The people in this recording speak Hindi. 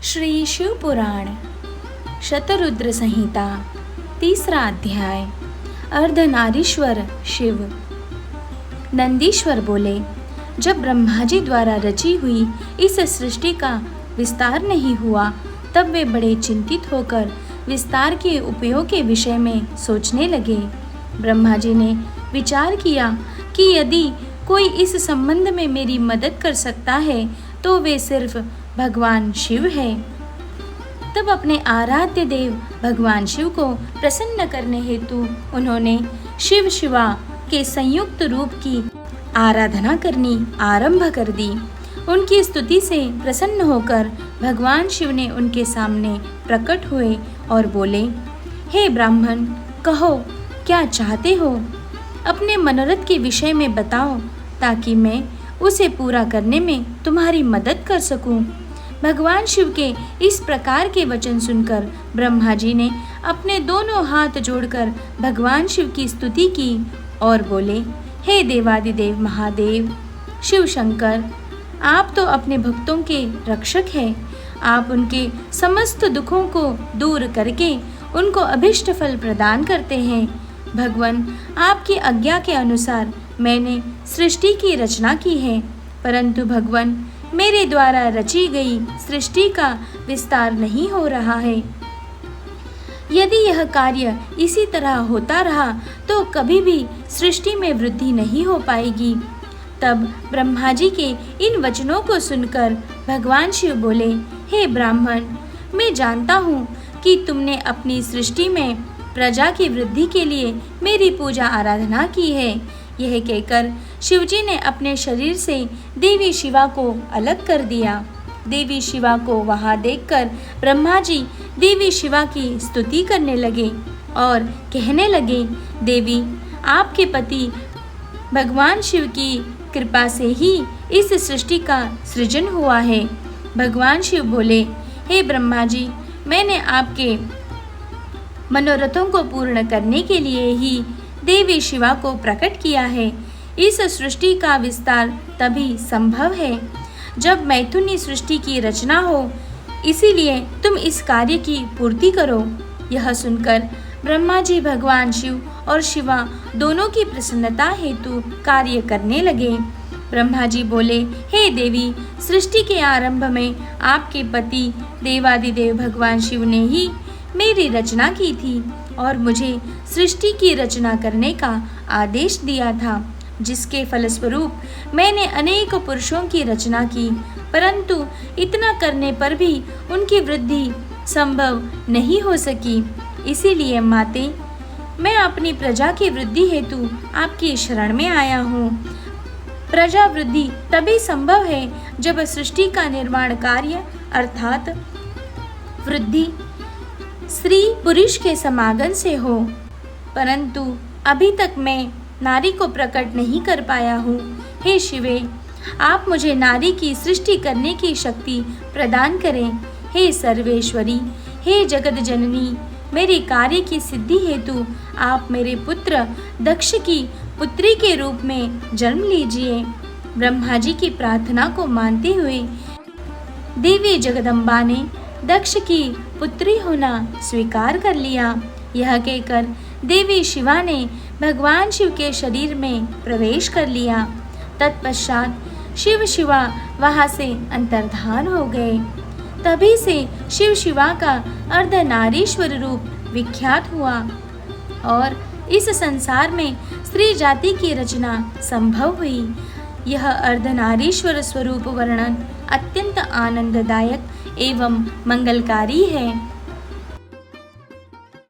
श्री शिव पुराण शतरुद्र संहिता तीसरा अध्याय। अर्धनारीश्वर शिव। नंदीश्वर बोले, जब ब्रह्मा जी द्वारा रची हुई इस सृष्टि का विस्तार नहीं हुआ तब वे बड़े चिंतित होकर विस्तार के उपयोग के विषय में सोचने लगे। ब्रह्मा जी ने विचार किया कि यदि कोई इस संबंध में मेरी मदद कर सकता है तो वे सिर्फ भगवान शिव है। तब अपने आराध्य देव भगवान शिव को प्रसन्न करने हेतु उन्होंने शिव शिवा के संयुक्त रूप की आराधना करनी आरंभ कर दी। उनकी स्तुति से प्रसन्न होकर भगवान शिव ने उनके सामने प्रकट हुए और बोले, हे ब्राह्मण, कहो क्या चाहते हो? अपने मनोरथ के विषय में बताओ ताकि मैं उसे पूरा करने में तुम्हारी मदद कर सकूं। भगवान शिव के इस प्रकार के वचन सुनकर ब्रह्मा जी ने अपने दोनों हाथ जोड़कर भगवान शिव की स्तुति की और बोले, हे देवादिदेव महादेव शिव शंकर, आप तो अपने भक्तों के रक्षक हैं। आप उनके समस्त दुखों को दूर करके उनको अभिष्ट फल प्रदान करते हैं। भगवान, आपकी आज्ञा के अनुसार मैंने सृष्टि की रचना की है, परंतु भगवान, मेरे द्वारा रची गई सृष्टि का विस्तार नहीं हो रहा है। यदि यह कार्य इसी तरह होता रहा तो कभी भी सृष्टि में वृद्धि नहीं हो पाएगी। तब ब्रह्मा जी के इन वचनों को सुनकर भगवान शिव बोले, हे ब्राह्मण, मैं जानता हूँ कि तुमने अपनी सृष्टि में प्रजा की वृद्धि के लिए मेरी पूजा आराधना की है। यह कहकर शिवजी ने अपने शरीर से देवी शिवा को अलग कर दिया। देवी शिवा को वहां देखकर ब्रह्मा जी देवी शिवा की स्तुति करने लगे और कहने लगे, देवी, आपके पति भगवान शिव की कृपा से ही इस सृष्टि का सृजन हुआ है। भगवान शिव बोले, हे ब्रह्मा जी, मैंने आपके मनोरथों को पूर्ण करने के लिए ही देवी शिवा को प्रकट किया है। इस सृष्टि का विस्तार तभी संभव है जब मैथुनी सृष्टि की रचना हो, इसीलिए तुम इस कार्य की पूर्ति करो। यह सुनकर ब्रह्मा जी भगवान शिव और शिवा दोनों की प्रसन्नता हेतु कार्य करने लगे। ब्रह्मा जी बोले, हे देवी, सृष्टि के आरंभ में आपके पति देवादिदेव भगवान शिव ने ही मेरी रचना की थी और मुझे सृष्टि की रचना करने का आदेश दिया था, जिसके फलस्वरूप मैंने अनेक पुरुषों की रचना की, परंतु इतना करने पर भी उनकी वृद्धि संभव नहीं हो सकी। इसीलिए माते, मैं अपनी प्रजा की वृद्धि हेतु आपकी शरण में आया हूँ। प्रजा वृद्धि तभी संभव है जब सृष्टि का निर्माण कार्य अर्थात वृद्धि स्त्री पुरुष के समागम से हो, परंतु अभी तक मैं नारी को प्रकट नहीं कर पाया हूँ। हे शिवे, आप मुझे नारी की सृष्टि करने की शक्ति प्रदान करें। हे सर्वेश्वरी, हे जगत जननी, मेरे कार्य की सिद्धि हेतु आप मेरे पुत्र दक्ष की पुत्री के रूप में जन्म लीजिए। ब्रह्मा जी की प्रार्थना को मानते हुए देवी जगदम्बा ने दक्ष की पुत्री होना स्वीकार कर लिया। यह कहकर देवी शिवा ने भगवान शिव के शरीर में प्रवेश कर लिया। तत्पश्चात शिव शिवा वहां से अंतर्धान हो गए। तभी से शिव शिवा का अर्धनारीश्वर रूप विख्यात हुआ और इस संसार में स्त्री जाति की रचना संभव हुई। यह अर्धनारीश्वर स्वरूप वर्णन अत्यंत आनंददायक एवं मंगलकारी है।